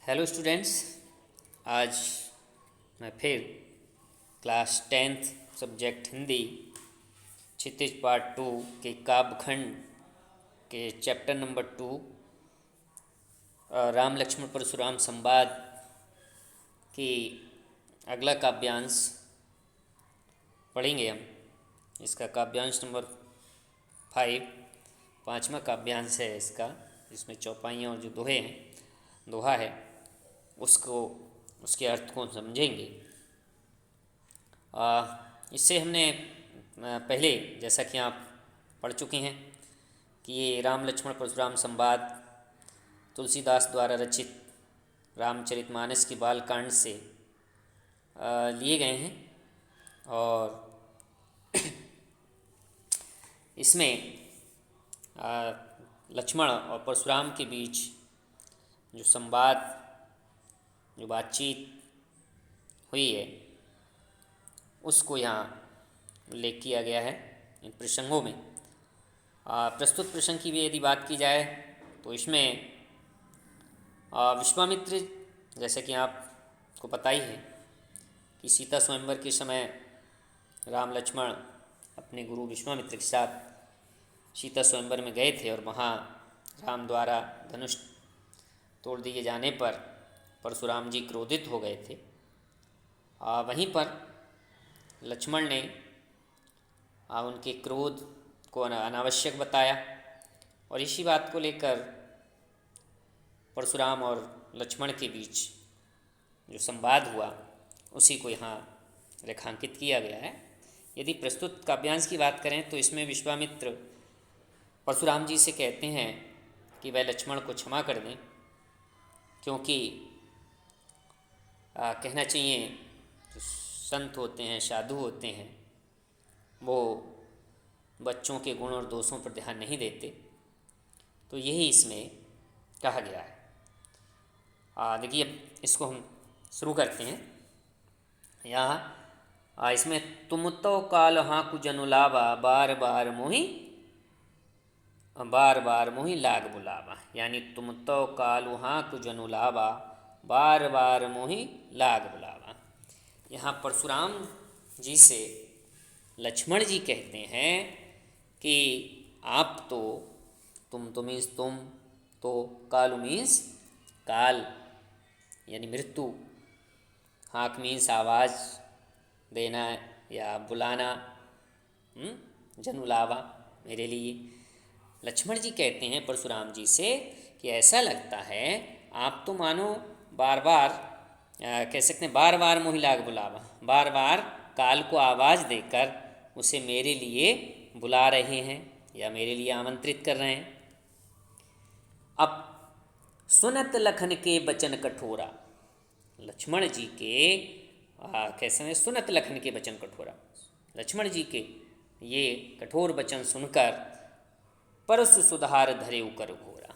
Hello students. आज मैं फिर क्लास 10th सब्जेक्ट हिंदी क्षितिज पार्ट 2 के काव्यखंड के चैप्टर नंबर 2 राम लक्ष्मण परशुराम संवाद की अगला काव्यांश पढ़ेंगे हम। इसका काव्यांश नंबर 5 पाँचवा काव्यांश है इसका, जिसमें चौपाइयाँ और जो दोहा है उसको उसके अर्थ को समझेंगे। इससे हमने पहले जैसा कि आप पढ़ चुके हैं कि ये राम लक्ष्मण परशुराम संवाद तुलसीदास द्वारा रचित रामचरितमानस की बालकांड से लिए गए हैं और इसमें लक्ष्मण और परशुराम के बीच जो संवाद जो बातचीत हुई है उसको यहाँ उल्लेख किया गया है इन प्रसंगों में। प्रस्तुत प्रसंग की भी यदि बात की जाए तो इसमें विश्वामित्र, जैसे कि आपको पता ही है कि सीता स्वयंवर के समय राम लक्ष्मण अपने गुरु विश्वामित्र के साथ सीता स्वयंवर में गए थे और वहाँ राम द्वारा धनुष तोड़ दिए जाने पर परशुराम जी क्रोधित हो गए थे। वहीं पर लक्ष्मण ने उनके क्रोध को अनावश्यक बताया और इसी बात को लेकर परशुराम और लक्ष्मण के बीच जो संवाद हुआ उसी को यहाँ रेखांकित किया गया है। यदि प्रस्तुत काव्यांश की बात करें तो इसमें विश्वामित्र परशुराम जी से कहते हैं कि वह लक्ष्मण को क्षमा कर दें, क्योंकि कहना चाहिए जो संत होते हैं, साधु होते हैं, वो बच्चों के गुण और दोषों पर ध्यान नहीं देते। तो यही इसमें कहा गया है। देखिए, अब इसको हम शुरू करते हैं। यहाँ इसमें तुम तो काल हाँकु जनुलावा बार बार मोहि लाग बुलावा, यानी तुम तो कालु हाँकु जनुलावा बार मोहि लाग बुलावा। यहाँ परशुराम जी से लक्ष्मण जी कहते हैं कि आप तो तुम मीन्स तुम, तो कालु मीन्स काल यानी मृत्यु, हाँक मीन्स आवाज़ देना या बुलाना, जनुलावा मेरे लिए। लक्ष्मण जी कहते हैं परशुराम जी से कि ऐसा लगता है आप तो मानो बार बार कह सकते हैं बार बार मोहि लाग बुलावा, बार बार काल को आवाज़ देकर उसे मेरे लिए बुला रहे हैं या मेरे लिए आमंत्रित कर रहे हैं। अब सुनत लखन के बचन कठोरा, लक्ष्मण जी के कैसे हैं, सुनत लखन के बचन कठोरा, लक्ष्मण जी के ये कठोर वचन सुनकर परसु सुधार धरे उकर घोरा,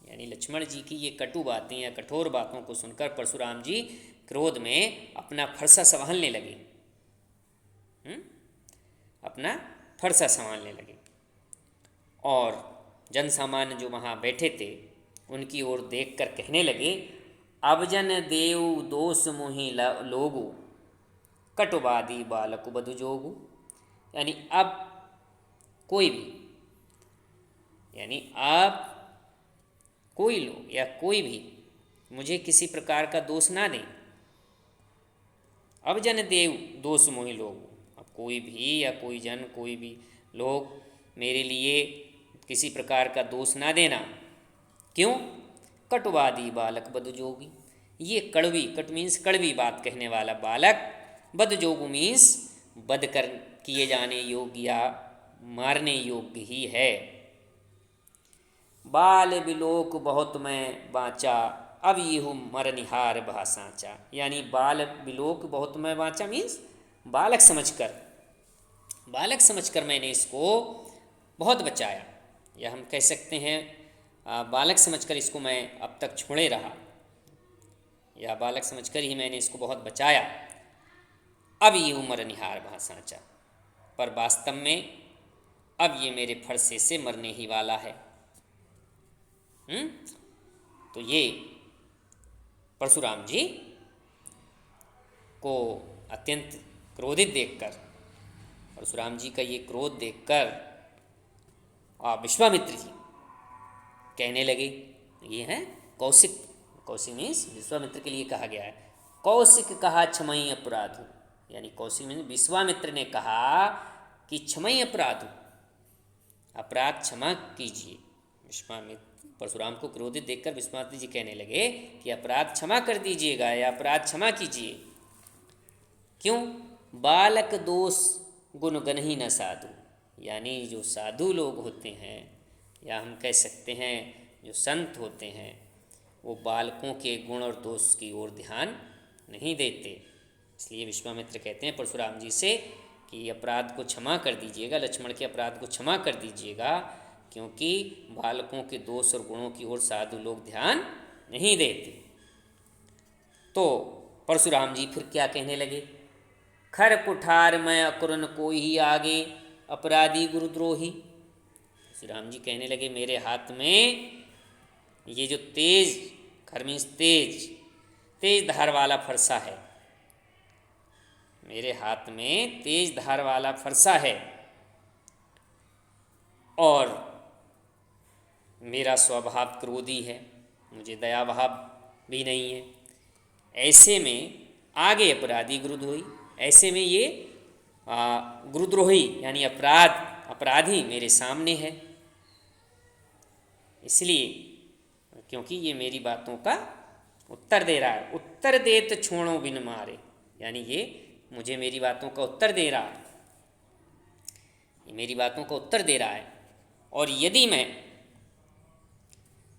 यानी लक्ष्मण जी की ये कटु बातें या कठोर बातों को सुनकर परशुराम जी क्रोध में अपना फरसा संभालने लगे, अपना फरसा संभालने लगे और जन सामान्य जो वहाँ बैठे थे उनकी ओर देखकर कहने लगे, अब जन देव दोष मोहि लोगु कटुवादी बालक बधु जोगु, यानी अब कोई भी, यानी आप कोई लोग या कोई भी मुझे किसी प्रकार का दोष ना दें। अब जन देव दोष मोहि लोगु, अब कोई भी या कोई जन, कोई भी लोग मेरे लिए किसी प्रकार का दोष ना देना। क्यों? कटुवादी बालक बद जोगी, ये कड़वी, कट मीन्स कड़वी बात कहने वाला बालक, बद जोगु मीन्स बद कर किए जाने योग्य या मारने योग्य ही है। बाल बिलोक बहुत मैं बाँचा अब ये हूँ मरनिहार भाषाचा, यानी बाल बिलोक बहुत मैं बाँचा मीन्स बालक समझकर मैंने इसको बहुत बचाया, या हम कह सकते हैं बालक समझकर इसको मैं अब तक छोड़े रहा, या बालक समझकर ही मैंने इसको बहुत बचाया। अब ये उम्र निहार भाषाचा, पर वास्तव में अब ये मेरे फरसे से मरने ही वाला है। तो ये परशुराम जी को अत्यंत क्रोधित देखकर, परशुराम जी का ये क्रोध देखकर विश्वामित्र जी कहने लगे, ये हैं कौशिक, कौशिक मीन्स विश्वामित्र के लिए कहा गया है। कौशिक कहा क्षमय अपराधु, यानी कौशिक मीन्स विश्वामित्र ने कहा कि क्षमय अपराधु, अपराध क्षमा कीजिए। विश्वामित्र परशुराम को क्रोधित देखकर विश्वामित्र जी कहने लगे कि अपराध क्षमा कर दीजिएगा या अपराध क्षमा कीजिए। क्यों? बालक दोष गुण गण ही न साधु, यानी जो साधु लोग होते हैं या हम कह सकते हैं जो संत होते हैं, वो बालकों के गुण और दोष की ओर ध्यान नहीं देते। इसलिए विश्वामित्र कहते हैं परशुराम जी से कि अपराध को क्षमा कर दीजिएगा, लक्ष्मण के अपराध को क्षमा कर दीजिएगा, क्योंकि बालकों के दोष और गुणों की ओर साधु लोग ध्यान नहीं देते। तो परशुराम जी फिर क्या कहने लगे, खर कुठार में अकुरन कोई ही आगे, अपराधी गुरुद्रोही। श्री राम जी कहने लगे मेरे हाथ में ये जो तेज, खर मीन्स तेज, तेज धार वाला फरसा है, मेरे हाथ में तेज धार वाला फरसा है और मेरा स्वभाव क्रोधी है, मुझे दया भाव भी नहीं है। ऐसे में आगे अपराधी गुरुद्रोही, ऐसे में ये गुरुद्रोही यानी अपराधी मेरे सामने है। इसलिए क्योंकि ये मेरी बातों का उत्तर दे रहा है, उत्तर देत छोड़ो बिन मारे, यानी ये मुझे मेरी बातों का उत्तर दे रहा है, ये मेरी बातों का उत्तर दे रहा है। और यदि मैं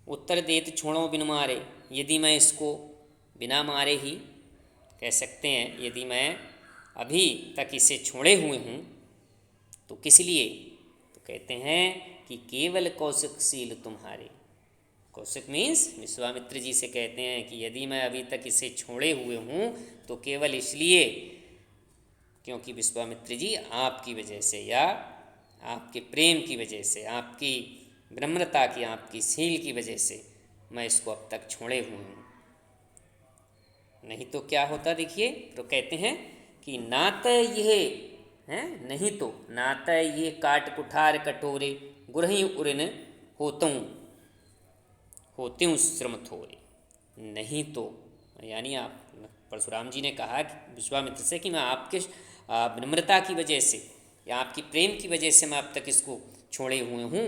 उत्तर देत छोड़ो बिन मारे, यदि मैं इसको बिना मारे ही कह सकते हैं, यदि मैं अभी तक इसे छोड़े हुए हूँ तो किस लिए? तो कहते हैं कि केवल कौशिकशील तुम्हारे, कौशिक मीन्स विश्वामित्र जी से कहते हैं कि यदि मैं अभी तक इसे छोड़े हुए हूँ तो केवल इसलिए क्योंकि विश्वामित्र जी आपकी वजह से या आपके प्रेम की वजह से, आपकी विनम्रता की, आपकी सील की वजह से मैं इसको अब तक छोड़े हुए हूँ। नहीं तो क्या होता, देखिए तो कहते हैं कि नात यह हैं, नहीं तो नात ये काट कुठार कटोरे, गुरही उरिन होते श्रम थोरे। नहीं तो यानी आप परशुराम जी ने कहा विश्वामित्र से कि मैं आपके विनम्रता की वजह से या आपकी प्रेम की वजह से मैं अब तक इसको छोड़े हुए हूँ,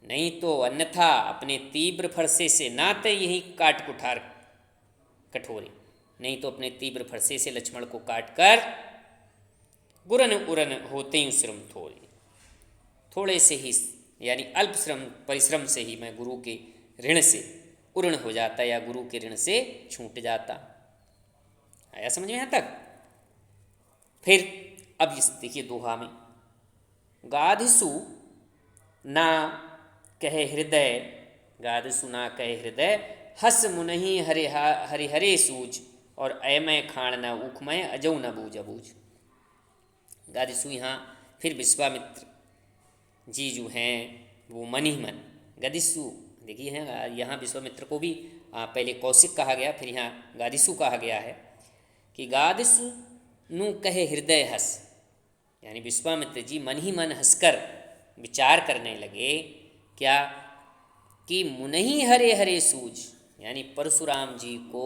नहीं तो अन्यथा अपने तीव्र फरसे से नाते यही काट कुठार कठोरे, नहीं तो अपने तीव्र फरसे से लक्ष्मण को काट कर गुरन उरन होते ही श्रम थोड़े, थोड़े से ही यानी अल्प श्रम परिश्रम से ही मैं गुरु के ऋण से उर्ण हो जाता या गुरु के ऋण से छूट जाता। आया समझ में यहाँ तक? फिर अब इस देखिए दोहा में, गाधिसु ना कहे हृदय, गाधिसु ना कहे हृदय, हस मुनहि हरि हरे सूझ, और अयमय खाण न उखमय अजौ न बूझ अबूझ। गाधिसु यहाँ फिर विश्वामित्र जी जो हैं वो मन ही मन, गाधिसु देखिए हैं, यहाँ विश्वामित्र को भी पहले कौशिक कहा गया, फिर यहाँ गाधिसु कहा गया है कि गाधिसु नु कहे हृदय हस, यानी विश्वामित्र जी मन ही मन हंसकर विचार करने लगे क्या कि मुनहि हरे हरे सूझ, यानी परशुराम जी को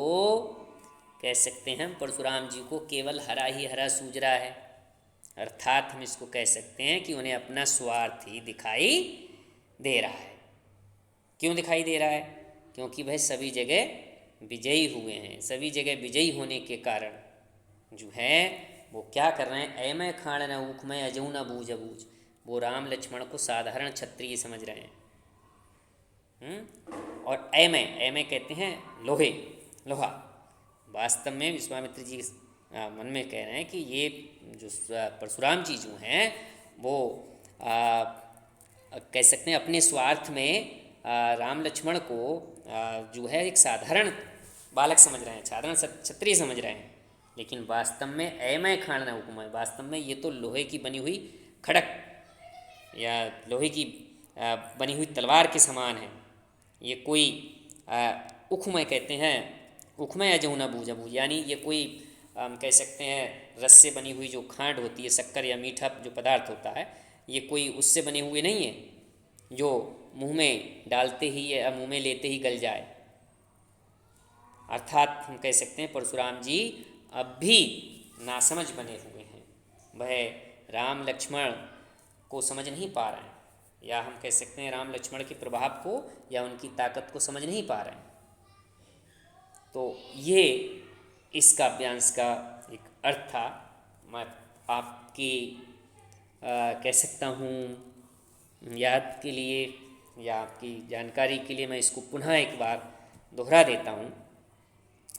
कह सकते हैं, परशुराम जी को केवल हरा ही हरा सूझ रहा है। अर्थात हम इसको कह सकते हैं कि उन्हें अपना स्वार्थ ही दिखाई दे रहा है। क्यों दिखाई दे रहा है? क्योंकि वह सभी जगह विजयी हुए हैं, सभी जगह विजयी होने के कारण जो है वो क्या कर रहे हैं, ऐमय खाण न ऊख में अजू न बूझ अबूझ, वो राम लक्ष्मण को साधारण क्षत्रिय समझ रहे हैं। और ऐमय कहते हैं लोहा। वास्तव में विश्वामित्र जी मन में कह रहे हैं कि ये जो परशुराम जी जो हैं वो कह सकते हैं अपने स्वार्थ में राम लक्ष्मण को जो है एक साधारण बालक समझ रहे हैं, साधारण क्षत्रिय समझ रहे हैं, लेकिन वास्तव में ऐमय खाण न हुक्म है, वास्तव में ये तो लोहे की बनी हुई खड़क या लोहे की बनी हुई तलवार के समान है। ये कोई उखमय कहते हैं उखमा या जमुना बूझ बूझ, यानी ये कोई हम कह सकते हैं रस से बनी हुई जो खांड होती है, शक्कर या मीठा जो पदार्थ होता है, ये कोई उससे बने हुए नहीं है जो मुंह में डालते ही या मुंह में लेते ही गल जाए। अर्थात हम कह सकते हैं परशुराम जी अब भी नासमझ बने हुए हैं, वह राम लक्ष्मण को समझ नहीं पा रहे हैं, या हम कह सकते हैं राम लक्ष्मण के प्रभाव को या उनकी ताकत को समझ नहीं पा रहे हैं। तो ये इस काव्यांश का एक अर्थ था। मैं आपकी कह सकता हूँ याद के लिए या आपकी जानकारी के लिए मैं इसको पुनः एक बार दोहरा देता हूँ,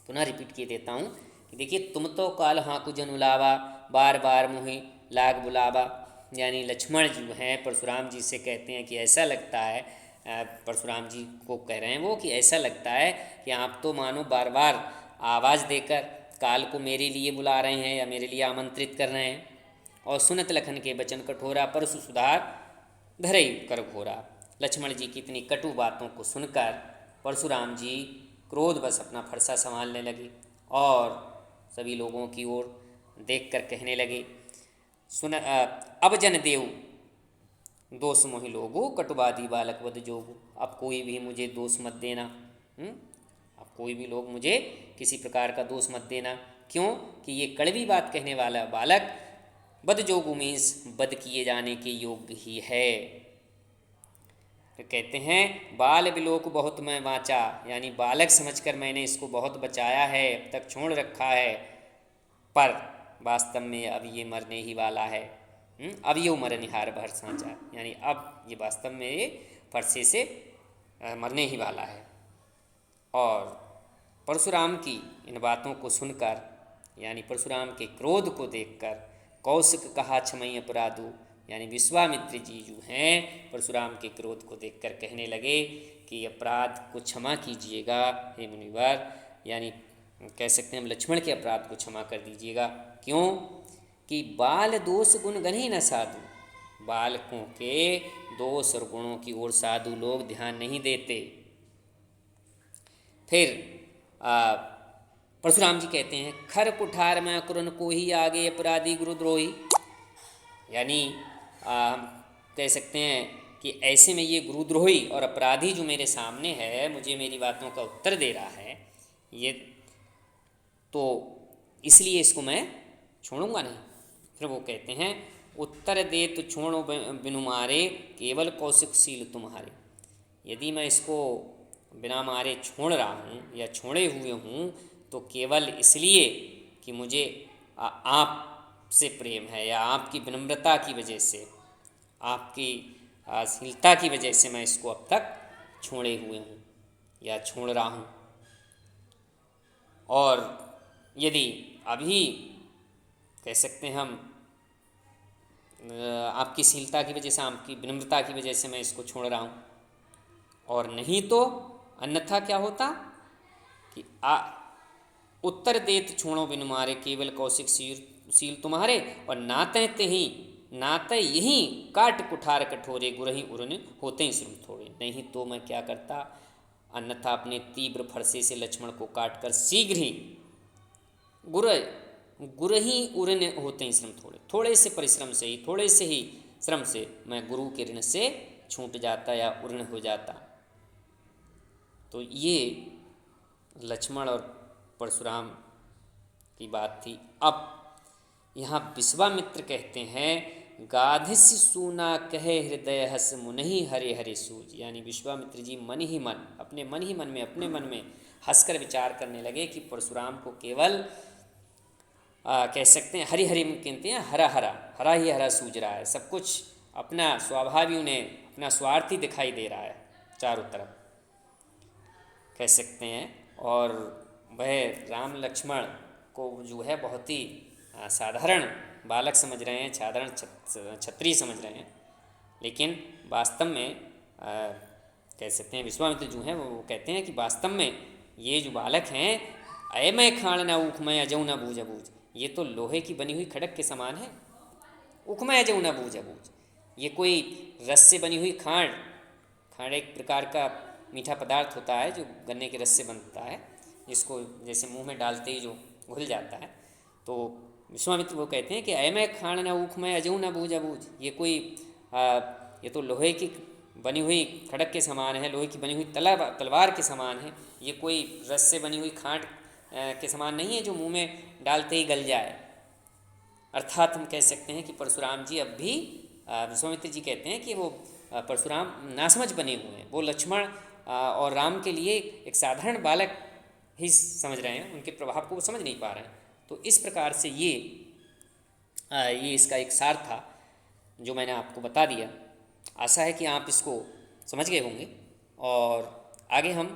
पुनः रिपीट किए देता हूँ कि देखिए, तुम तो काल हाँकु जनु लावा, बार बार मुहि लाग बुलावा। यानी लक्ष्मण जी हैं परशुराम जी से कहते हैं कि ऐसा लगता है, परशुराम जी को कह रहे हैं वो कि ऐसा लगता है कि आप तो मानो बार बार आवाज़ देकर काल को मेरे लिए बुला रहे हैं या मेरे लिए आमंत्रित कर रहे हैं। और सुनत लखन के वचन कठोरा, परशु सुधार धरई कर घोरा। लक्ष्मण जी की इतनी कटु बातों को सुनकर परशुराम जी क्रोधवश अपना फरसा संभालने लगे और सभी लोगों की ओर देखकर कहने लगे, सुन अब जन देव दोष मोहि लोगो, कटुवादी बालक वध जोगु। अब कोई भी मुझे दोष मत देना, अब कोई भी लोग मुझे किसी प्रकार का दोष मत देना। क्यों कि ये कड़वी बात कहने वाला बालक बद जोगु मीन्स बद किए जाने के योग्य ही है। तो कहते हैं बाल बिलोक बहुत मैं वाचा, यानी बालक समझकर मैंने इसको बहुत बचाया है, अब तक छोड़ रखा है, पर वास्तव में अब ये मरने ही वाला है। अब ये मरनिहार भर सांचा, यानी अब ये वास्तव में ये फरसे से मरने ही वाला है। और परशुराम की इन बातों को सुनकर, यानी परशुराम के क्रोध को देखकर, कौशिक कहा क्षमय अपराधु, यानी विश्वामित्र जी जो हैं परशुराम के क्रोध को देखकर कहने लगे कि अपराध को क्षमा कीजिएगा हे मुनिवर, यानी कह सकते हैं हम लक्ष्मण के अपराध को क्षमा कर दीजिएगा। क्यों कि बाल दोष गुण गणे न साधु, बालकों के दोष और गुणों की ओर साधु लोग ध्यान नहीं देते। फिर परशुराम जी कहते हैं खर कुठार में कुरन को ही आगे अपराधी गुरुद्रोही, यानी हम कह सकते हैं कि ऐसे में ये गुरुद्रोही और अपराधी जो मेरे सामने है, मुझे मेरी बातों का उत्तर दे रहा है, ये तो इसलिए इसको मैं छोड़ूंगा नहीं। फिर वो कहते हैं उत्तर दे तो छोड़ो बिनु मारे, केवल कौशिक शील तुम्हारे। यदि मैं इसको बिना मारे छोड़ रहा हूँ या छोड़े हुए हूँ तो केवल इसलिए कि मुझे आप से प्रेम है या आपकी विनम्रता की वजह से, आपकी शीलता की वजह से मैं इसको अब तक छोड़े हुए हूँ या छोड़ रहा हूँ। और यदि अभी कह सकते हैं हम आपकी शीलता की वजह से, आपकी विनम्रता की वजह से मैं इसको छोड़ रहा हूँ, और नहीं तो अन्यथा क्या होता कि उत्तर देत छोड़ो बिनु मारे, केवल कौशिक शील तुम्हारे, और नाते यही काट कुठार कठोरे, गुरही उरन होते ही श्रम थोड़े। नहीं तो मैं क्या करता, अन्यथा अपने तीव्र फरसे से लक्ष्मण को काटकर शीघ्र ही गुरही उरण होते ही श्रम थोड़े, थोड़े से परिश्रम से ही, थोड़े से ही श्रम से मैं गुरु के ऋण से छूट जाता या उर्ण हो जाता। तो ये लक्ष्मण और परशुराम की बात थी। अब यहाँ विश्वामित्र कहते हैं गाधिस्य सूना कहे हृदय हस मुनहि हरे हरे सूज, यानी विश्वामित्र जी मन ही मन, अपने मन में हंसकर विचार करने लगे कि परशुराम को केवल कह सकते हैं हरी हरी कहते हैं, हरा ही हरा सूझ रहा है, सब कुछ अपना स्वाभाविक उन्हें अपना स्वार्थी दिखाई दे रहा है चारों तरफ, कह सकते हैं। और वह राम लक्ष्मण को जो है बहुत ही साधारण बालक समझ रहे हैं, साधारण क्षत्रिय समझ रहे हैं, लेकिन वास्तव में कह सकते हैं विश्वामित्र जो हैं वो कहते हैं कि वास्तव में ये जो बालक हैं अयमय खाण न ऊखमय अजऊ न बूझ बूझ, ये तो लोहे की बनी हुई खड़क के समान है। उखमय अजऊ न बूझ बूझ, ये कोई रस से बनी हुई खांड एक प्रकार का मीठा पदार्थ होता है जो गन्ने के रस से बनता है, जिसको जैसे मुंह में डालते ही जो घुल जाता है। तो विश्वामित्र वो कहते हैं कि मैं खाण न ऊख मैं अजू न बूझ अबूझ, ये कोई ये तो लोहे की बनी हुई खड़क के समान है, लोहे की बनी हुई तलवार के समान है, ये कोई रस से बनी हुई खांट के समान नहीं है जो मुंह में डालते ही गल जाए। अर्थात हम कह सकते हैं कि परशुराम जी अब भी विश्वामित्र जी कहते हैं कि वो परशुराम नासमझ बने हुए हैं, वो लक्ष्मण और राम के लिए एक साधारण बालक ही समझ रहे हैं, उनके प्रभाव को वो समझ नहीं पा रहे हैं। तो इस प्रकार से ये इसका एक सार था जो मैंने आपको बता दिया। आशा है कि आप इसको समझ गए होंगे और आगे हम